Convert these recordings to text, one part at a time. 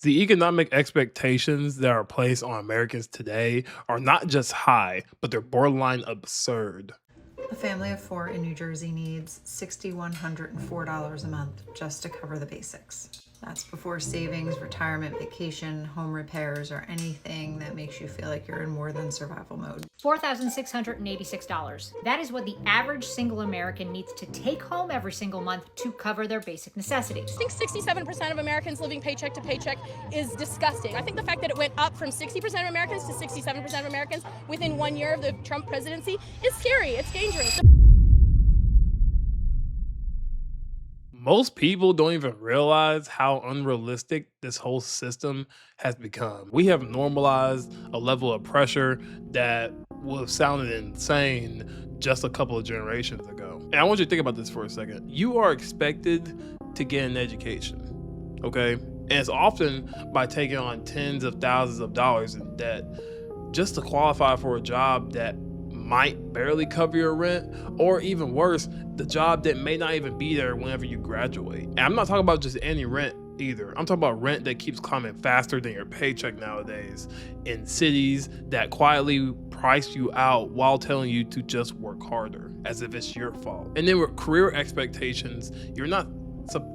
The economic expectations that are placed on Americans today are not just high, but they're borderline absurd. A family of four in New Jersey needs $6,104 a month just to cover the basics. That's before savings, retirement, vacation, home repairs, or anything that makes you feel like you're in more than survival mode. $4,686. That is what the average single American needs to take home every single month to cover their basic necessities. I think 67% of Americans living paycheck to paycheck is disgusting. I think the fact that it went up from 60% of Americans to 67% of Americans within 1 year of the Trump presidency is scary. It's dangerous. Most people don't even realize how unrealistic this whole system has become. We have normalized a level of pressure that would have sounded insane just a couple of generations ago. And I want you to think about this for a second. You are expected to get an education, okay? And it's often by taking on tens of thousands of dollars in debt just to qualify for a job that might barely cover your rent, or even worse, the job that may not even be there whenever you graduate. And I'm not talking about just any rent either. I'm talking about rent that keeps climbing faster than your paycheck nowadays in cities that quietly price you out while telling you to just work harder as if it's your fault. And then with career expectations, you're not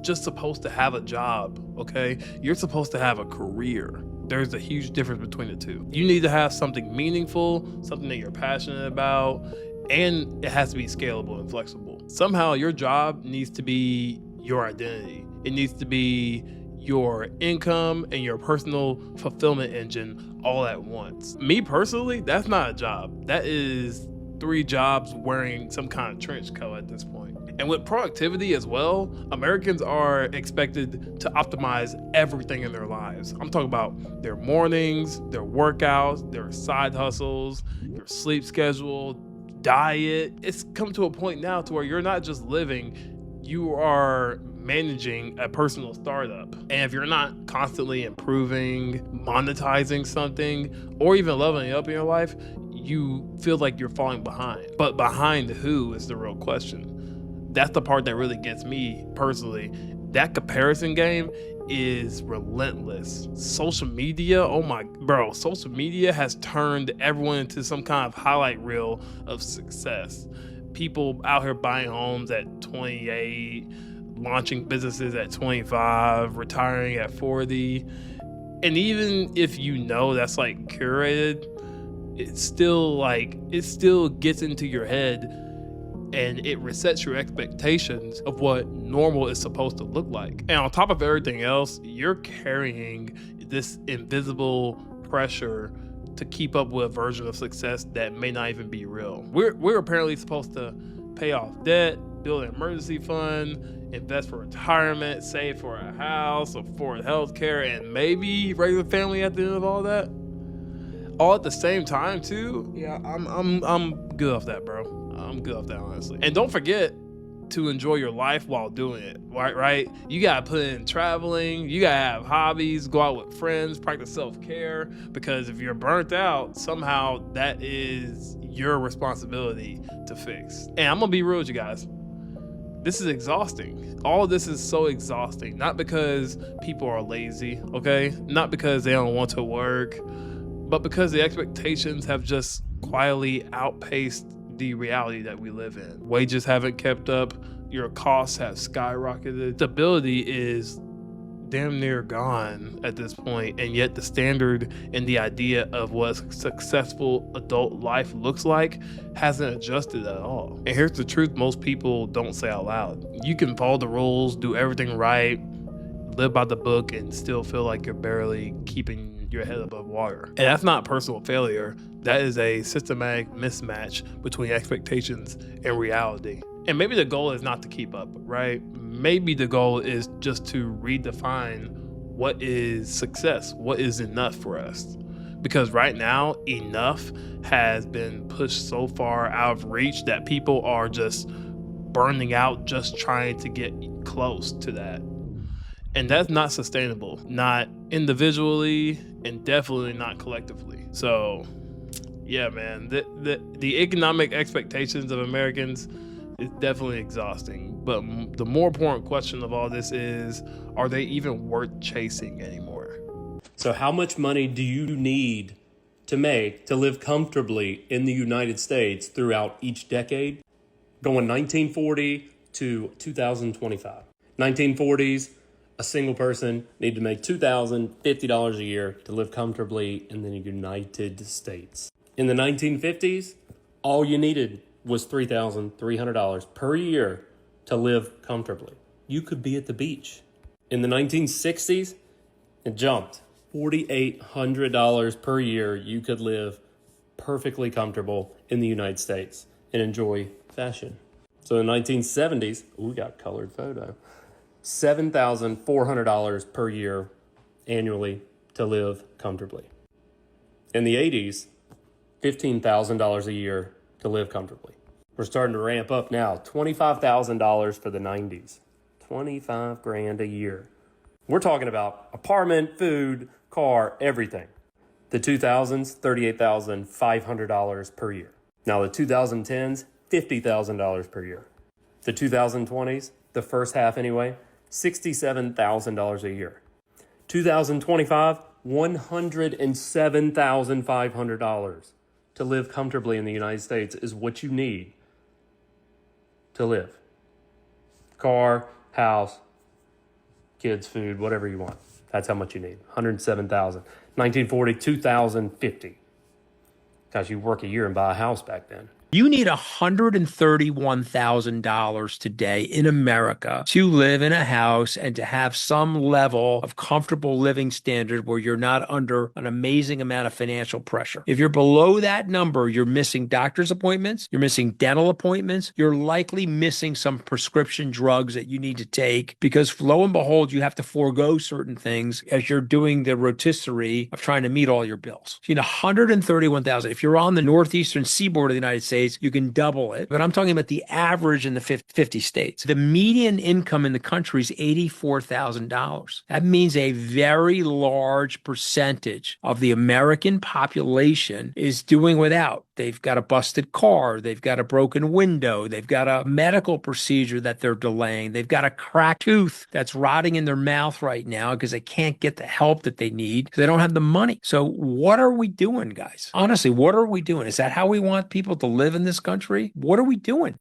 just supposed to have a job, okay? You're supposed to have a career. There's a huge difference between the two. You need to have something meaningful, something that you're passionate about, and it has to be scalable and flexible. Somehow your job needs to be your identity. It needs to be your income and your personal fulfillment engine all at once. Me personally, that's not a job. That is 3 jobs wearing some kind of trench coat at this point. And with productivity as well, Americans are expected to optimize everything in their lives. I'm talking about their mornings, their workouts, their side hustles, your sleep schedule, diet. It's come to a point now to where you're not just living, you are managing a personal startup. And if you're not constantly improving, monetizing something, or even leveling up in your life, you feel like you're falling behind. But behind who is the real question. That's the part that really gets me personally. That comparison game is relentless. Social media, social media has turned everyone into some kind of highlight reel of success. People out here buying homes at 28, launching businesses at 25, retiring at 40. And even if you know that's like curated, it still gets into your head and it resets your expectations of what normal is supposed to look like. And on top of everything else, you're carrying this invisible pressure to keep up with a version of success that may not even be real. We're apparently supposed to pay off debt, build an emergency fund, invest for retirement, save for a house, afford healthcare, and maybe raise a family at the end of all that. All at the same time too. Yeah, I'm good off that, bro. I'm good off that, honestly. And don't forget to enjoy your life while doing it, right? You gotta put in traveling, you gotta have hobbies, go out with friends, practice self-care, because if you're burnt out, somehow that is your responsibility to fix. And I'm gonna be real with you guys. This is exhausting. All of this is so exhausting. Not because people are lazy, okay? Not because they don't want to work, but because the expectations have just quietly outpaced the reality that we live in. Wages haven't kept up, your costs have skyrocketed. Stability is damn near gone at this point, and yet the standard and the idea of what a successful adult life looks like hasn't adjusted at all. And here's the truth most people don't say out loud. You can follow the rules, do everything right, live by the book, and still feel like you're barely keeping your head above water. And that's not personal failure. That is a systematic mismatch between expectations and reality. And maybe the goal is not to keep up, right? Maybe the goal is just to redefine what is success, what is enough for us. Because right now, enough has been pushed so far out of reach that people are just burning out just trying to get close to that. And that's not sustainable, not individually and definitely not collectively. So yeah, man, the economic expectations of Americans is definitely exhausting. But the more important question of all this is, are they even worth chasing anymore? So how much money do you need to make to live comfortably in the United States throughout each decade? Going 1940 to 2025. 1940s, a single person needed to make $2,050 a year to live comfortably in the United States. In the 1950s, all you needed was $3,300 per year to live comfortably. You could be at the beach. In the 1960s, it jumped. $4,800 per year, you could live perfectly comfortable in the United States and enjoy fashion. So in the 1970s, we got colored photo, $7,400 per year annually to live comfortably. In the 80s, $15,000 a year to live comfortably. We're starting to ramp up now, $25,000 for the 90s, 25 grand a year. We're talking about apartment, food, car, everything. The 2000s, $38,500 per year. Now the 2010s, $50,000 per year. The 2020s, the first half anyway, $67,000 a year. 2025, $107,500 to live comfortably in the United States is what you need to live. Car, house, kids, food, whatever you want. That's how much you need. $107,000. 1940, $2,050. Gosh, you work a year and buy a house back then. You need $131,000 today in America to live in a house and to have some level of comfortable living standard where you're not under an amazing amount of financial pressure. If you're below that number, you're missing doctor's appointments, you're missing dental appointments, you're likely missing some prescription drugs that you need to take because lo and behold, you have to forego certain things as you're doing the rotisserie of trying to meet all your bills. So you need $131,000. If you're on the northeastern seaboard of the United States, you can double it. But I'm talking about the average in the 50 states. The median income in the country is $84,000. That means a very large percentage of the American population is doing without. They've got a busted car. They've got a broken window. They've got a medical procedure that they're delaying. They've got a cracked tooth that's rotting in their mouth right now because they can't get the help that they need because they don't have the money. So what are we doing, guys? Honestly, what are we doing? Is that how we want people to live in this country? What are we doing?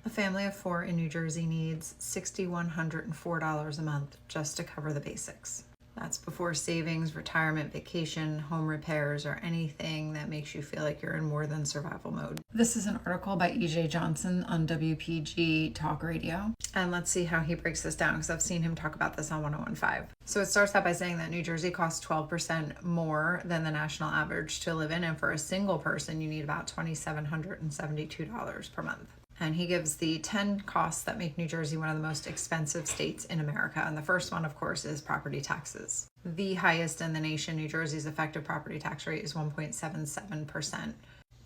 A family of 4 in New Jersey needs $6,104 a month just to cover the basics. That's before savings, retirement, vacation, home repairs, or anything that makes you feel like you're in more than survival mode. This is an article by E.J. Johnson on WPG Talk Radio. And let's see how he breaks this down because I've seen him talk about this on 1015. So it starts out by saying that New Jersey costs 12% more than the national average to live in. And for a single person, you need about $2,772 per month. And he gives the 10 costs that make New Jersey one of the most expensive states in America. And the first one, of course, is property taxes. The highest in the nation, New Jersey's effective property tax rate is 1.77%,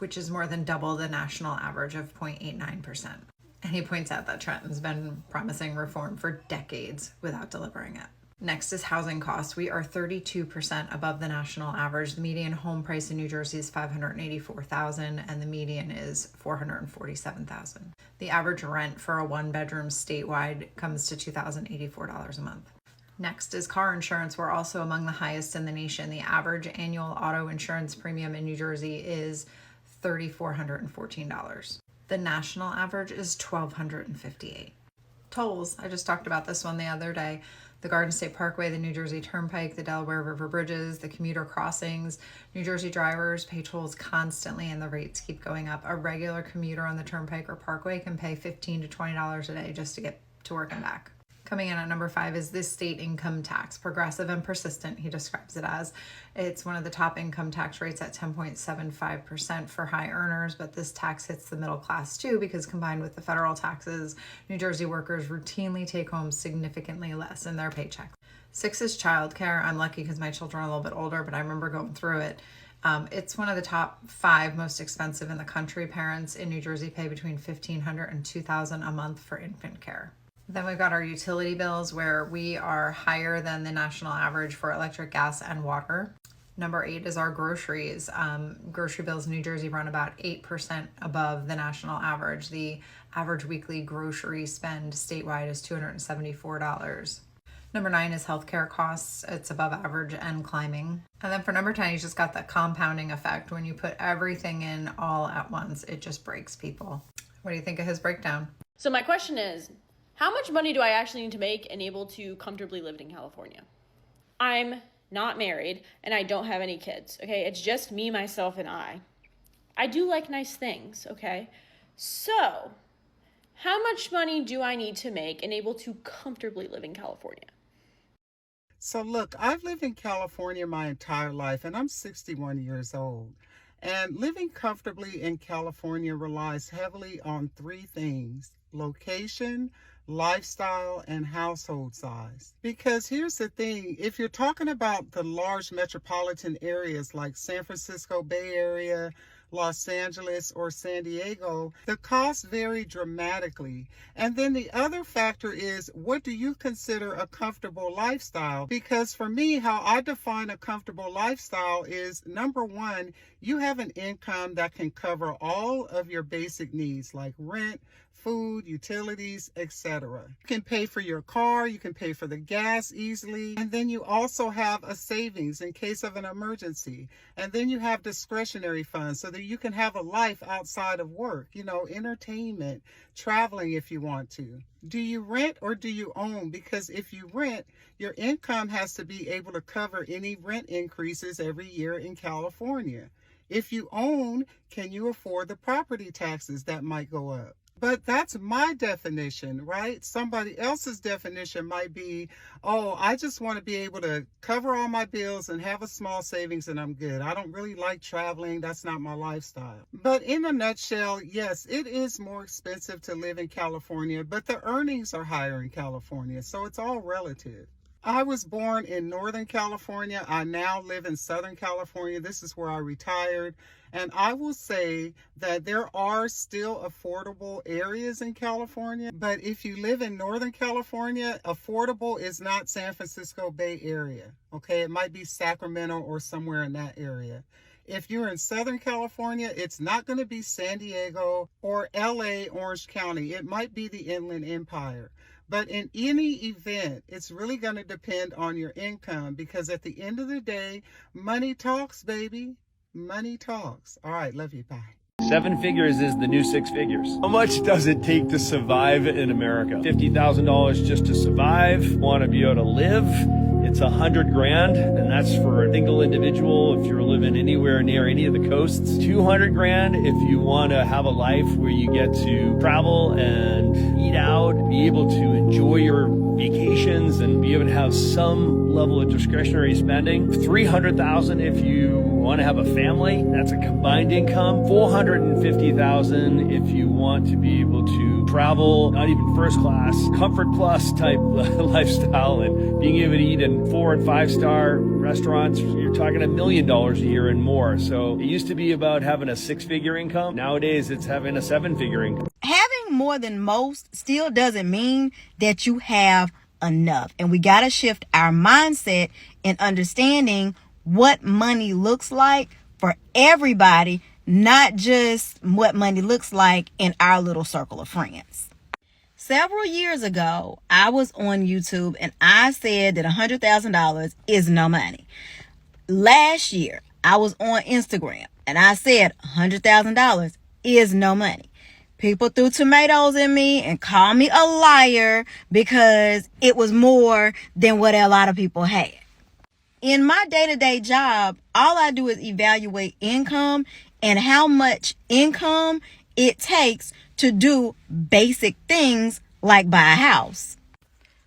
which is more than double the national average of 0.89%. And he points out that Trenton's been promising reform for decades without delivering it. Next is housing costs. We are 32% above the national average. The median home price in New Jersey is $584,000 and the median is $447,000. The average rent for a one-bedroom statewide comes to $2,084 a month. Next is car insurance. We're also among the highest in the nation. The average annual auto insurance premium in New Jersey is $3,414. The national average is $1,258. Tolls. I just talked about this one the other day. The Garden State Parkway, the New Jersey Turnpike, the Delaware River bridges, the commuter crossings. New Jersey drivers pay tolls constantly and the rates keep going up. A regular commuter on the Turnpike or Parkway can pay $15 to $20 a day just to get to work and back. Coming in at number 5 is this state income tax, progressive and persistent, he describes it as. It's one of the top income tax rates at 10.75% for high earners, but this tax hits the middle class too because combined with the federal taxes, New Jersey workers routinely take home significantly less in their paycheck. 6 is childcare. I'm lucky because my children are a little bit older, but I remember going through it. It's one of the top 5 most expensive in the country. Parents in New Jersey pay between $1,500 and $2,000 a month for infant care. Then we've got our utility bills where we are higher than the national average for electric, gas, and water. Number 8 is our groceries. Grocery bills in New Jersey run about 8% above the national average. The average weekly grocery spend statewide is $274. Number 9 is healthcare costs. It's above average and climbing. And then for number 10, you just got that compounding effect. When you put everything in all at once, it just breaks people. What do you think of his breakdown? So my question is, how much money do I actually need to make and able to comfortably live in California? I'm not married and I don't have any kids, okay? It's just me, myself, and I. I do like nice things, okay? So, how much money do I need to make and able to comfortably live in California? So look, I've lived in California my entire life and I'm 61 years old. And living comfortably in California relies heavily on 3 things: location, lifestyle, and household size. Because here's the thing, if you're talking about the large metropolitan areas like San Francisco Bay Area, Los Angeles, or San Diego, the costs vary dramatically. And then the other factor is, what do you consider a comfortable lifestyle? Because for me, how I define a comfortable lifestyle is, number 1, you have an income that can cover all of your basic needs like rent, food, utilities, etc. You can pay for your car, you can pay for the gas easily, and then you also have a savings in case of an emergency. And then you have discretionary funds so that you can have a life outside of work, entertainment, traveling if you want to. Do you rent or do you own? Because if you rent, your income has to be able to cover any rent increases every year in California. If you own, can you afford the property taxes that might go up? But that's my definition, right? Somebody else's definition might be, oh, I just want to be able to cover all my bills and have a small savings and I'm good. I don't really like traveling. That's not my lifestyle. But in a nutshell, yes, it is more expensive to live in California, but the earnings are higher in California. So it's all relative. I was born in Northern California. I now live in Southern California. This is where I retired. And I will say that there are still affordable areas in California. But if you live in Northern California, affordable is not San Francisco Bay Area. Okay, it might be Sacramento or somewhere in that area. If you're in Southern California, it's not going to be San Diego or LA, Orange County. It might be the Inland Empire. But in any event, it's really going to depend on your income, because at the end of the day, money talks, baby. Money talks. All right, love you. Bye. 7 figures is the new 6 figures. How much does it take to survive in America? $50,000 just to survive. Want to be able to live? It's $100,000, and that's for a single individual if you're living anywhere near any of the coasts. $200,000 if you want to have a life where you get to travel and eat out, be able to enjoy your vacations and be able to have some level of discretionary spending. $300,000 if you want to have a family. That's a combined income. $450,000 if you want to be able to travel, not even first class, comfort plus type lifestyle, and being able to eat in 4- and 5-star restaurants. You're talking $1 million a year and more. So it used to be about having a 6-figure income. Nowadays, it's having a 7-figure income. Having more than most still doesn't mean that you have enough. And we got to shift our mindset in understanding what money looks like for everybody, not just what money looks like in our little circle of friends. Several years ago, I was on YouTube and I said that $100,000 is no money. Last year, I was on Instagram and I said $100,000 is no money. People threw tomatoes at me and called me a liar because it was more than what a lot of people had. In my day-to-day job, all I do is evaluate income and how much income it takes to do basic things like buy a house.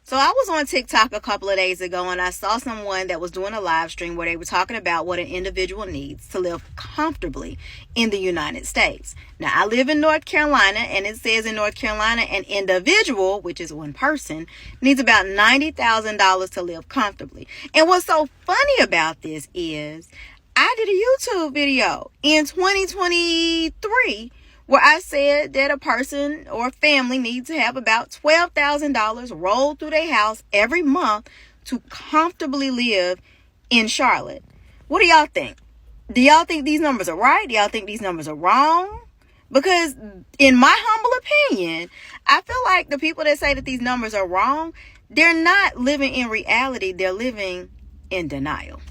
So I was on TikTok a couple of days ago and I saw someone that was doing a live stream where they were talking about what an individual needs to live comfortably in the United States. Now, I live in North Carolina, and it says in North Carolina, an individual, which is one person, needs about $90,000 to live comfortably. And what's so funny about this is I did a YouTube video in 2023 where I said that a person or a family needs to have about $12,000 rolled through their house every month to comfortably live in Charlotte. What do y'all think? Do y'all think these numbers are right? Do y'all think these numbers are wrong? Because in my humble opinion, I feel like the people that say that these numbers are wrong, they're not living in reality, they're living in denial.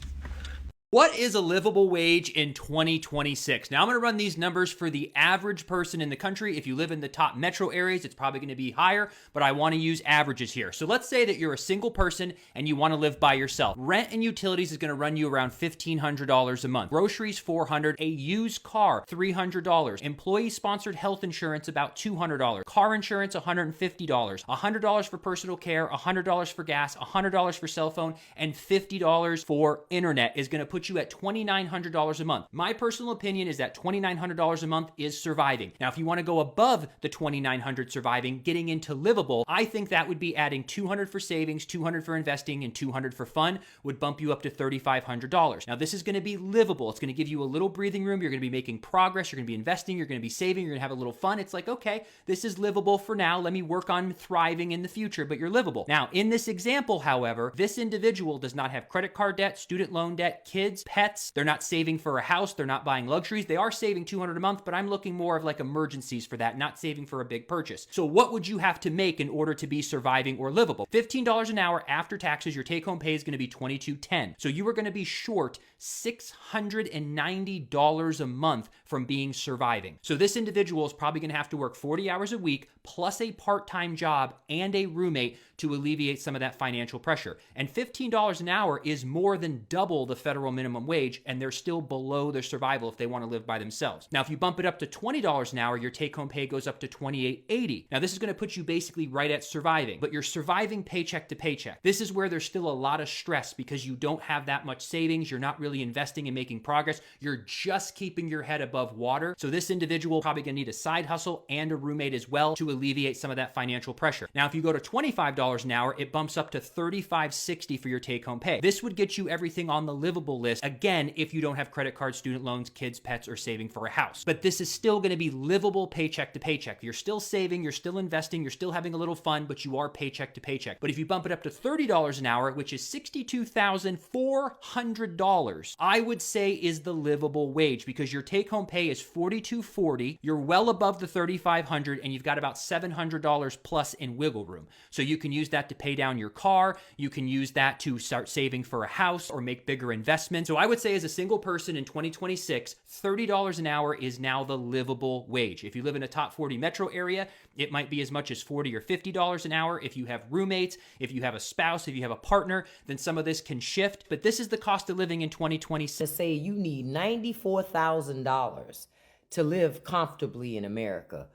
What is a livable wage in 2026? Now, I'm going to run these numbers for the average person in the country. If you live in the top metro areas, it's probably going to be higher, but I want to use averages here. So let's say that you're a single person and you want to live by yourself. Rent and utilities is going to run you around $1,500 a month. Groceries, $400. A used car, $300. Employee-sponsored health insurance, about $200. Car insurance, $150. $100 for personal care, $100 for gas, $100 for cell phone, and $50 for internet is going to put you at $2,900 a month. My personal opinion is that $2,900 a month is surviving. Now, if you want to go above the $2,900 surviving, getting into livable, I think that would be adding $200 for savings, $200 for investing, and $200 for fun would bump you up to $3,500. Now, this is going to be livable. It's going to give you a little breathing room. You're going to be making progress. You're going to be investing. You're going to be saving. You're going to have a little fun. It's like, okay, this is livable for now. Let me work on thriving in the future, but you're livable. Now, in this example, however, this individual does not have credit card debt, student loan debt, kids, pets. They're not saving for a house. They're not buying luxuries. They are saving $200 a month, but I'm looking more of like emergencies for that, not saving for a big purchase. So what would you have to make in order to be surviving or livable? $15 an hour after taxes, your take-home pay is going to be $22.10. So you are going to be short $690 a month from being surviving. So this individual is probably going to have to work 40 hours a week plus a part-time job and a roommate to alleviate some of that financial pressure. And $15 an hour is more than double the federal minimum wage, and they're still below their survival if they want to live by themselves. Now, if you bump it up to $20 an hour, your take-home pay goes up to $28.80. Now, this is going to put you basically right at surviving, but you're surviving paycheck to paycheck. This is where there's still a lot of stress because you don't have that much savings. You're not really investing and making progress. You're just keeping your head above water. So this individual probably going to need a side hustle and a roommate as well to alleviate some of that financial pressure. Now, if you go to $25 an hour, it bumps up to $35.60 for your take-home pay. This would get you everything on the livable list, again, if you don't have credit cards, student loans, kids, pets, or saving for a house. But this is still going to be livable paycheck to paycheck. You're still saving, you're still investing, you're still having a little fun, but you are paycheck to paycheck. But if you bump it up to $30 an hour, which is $62,400, I would say is the livable wage because your take-home pay is $42.40. You're well above the $3,500, and you've got about $700 plus in wiggle room. So you can use that to pay down your car. You can use that to start saving for a house or make bigger investments. So I would say as a single person in 2026, $30 an hour is now the livable wage. If you live in a top 40 metro area, it might be as much as $40 or $50 an hour. If you have roommates, if you have a spouse, if you have a partner, then some of this can shift. But this is the cost of living in 2026. To say you need $94,000 to live comfortably in America.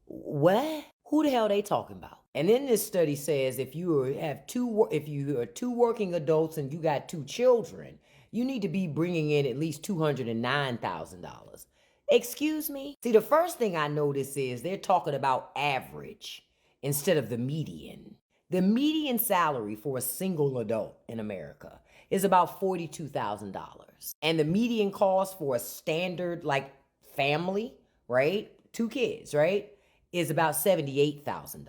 What? Who the hell are they talking about? And then this study says if you are two working adults and you got two children, you need to be bringing in at least $209,000. Excuse me? See, the first thing I notice is they're talking about average instead of the median. The median salary for a single adult in America is about $42,000. And the median cost for a standard like family, right? 2 kids, right? Is about $78,000.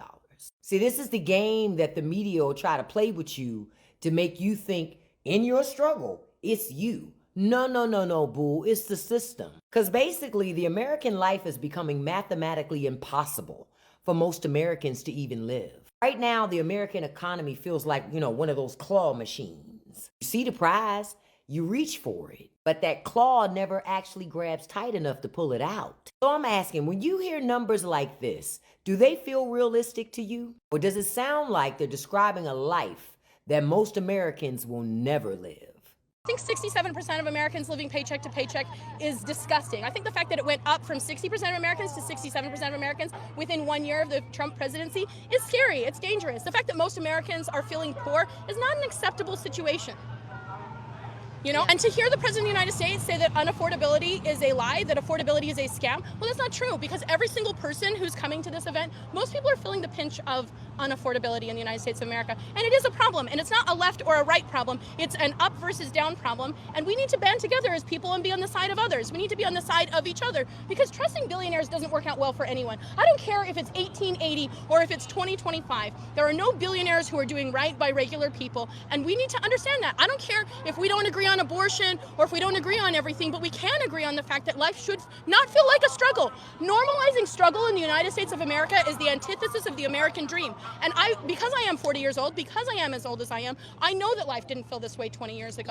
See, this is the game that the media will try to play with you to make you think in your struggle, it's you. No, boo, it's the system. Because basically the American life is becoming mathematically impossible for most Americans to even live. Right now, the American economy feels like, one of those claw machines. You see the prize, you reach for it, but that claw never actually grabs tight enough to pull it out. So I'm asking, when you hear numbers like this, do they feel realistic to you? Or does it sound like they're describing a life that most Americans will never live? I think 67% of Americans living paycheck to paycheck is disgusting. I think the fact that it went up from 60% of Americans to 67% of Americans within 1 year of the Trump presidency is scary. It's dangerous. The fact that most Americans are feeling poor is not an acceptable situation. And to hear the President of the United States say that unaffordability is a lie, that affordability is a scam, well, that's not true, because every single person who's coming to this event, most people are feeling the pinch of unaffordability in the United States of America. And it is a problem, and it's not a left or a right problem. It's an up versus down problem, and we need to band together as people and be on the side of others. We need to be on the side of each other, because trusting billionaires doesn't work out well for anyone. I don't care if it's 1880 or if it's 2025. There are no billionaires who are doing right by regular people, and we need to understand that. I don't care if we don't agree on abortion or if we don't agree on everything, but we can agree on the fact that life should not feel like a struggle. Normalizing struggle in the United States of America is the antithesis of the American dream. And because I am 40 years old, because I am as old as I am, I know that life didn't feel this way 20 years ago.